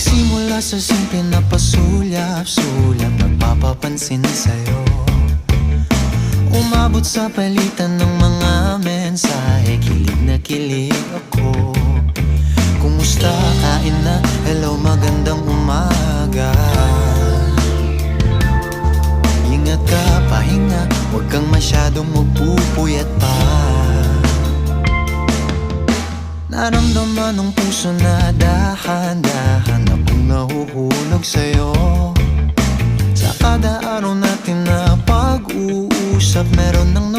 Nagsimula sa simple na pasulyap-sulyap, nagpapapansin sa'yo. Umabot sa palitan ng mga mensahe, kilig na kilig ako. Kumusta, kain na, hello, magandang umaga. Ingat ka, pahinga, huwag kang masyadong magpupuyat pa. Naramdaman ng puso na dahan-dahan akong nahuhulog sa'yo. Sa kada araw natin na pag-uusap, meron ng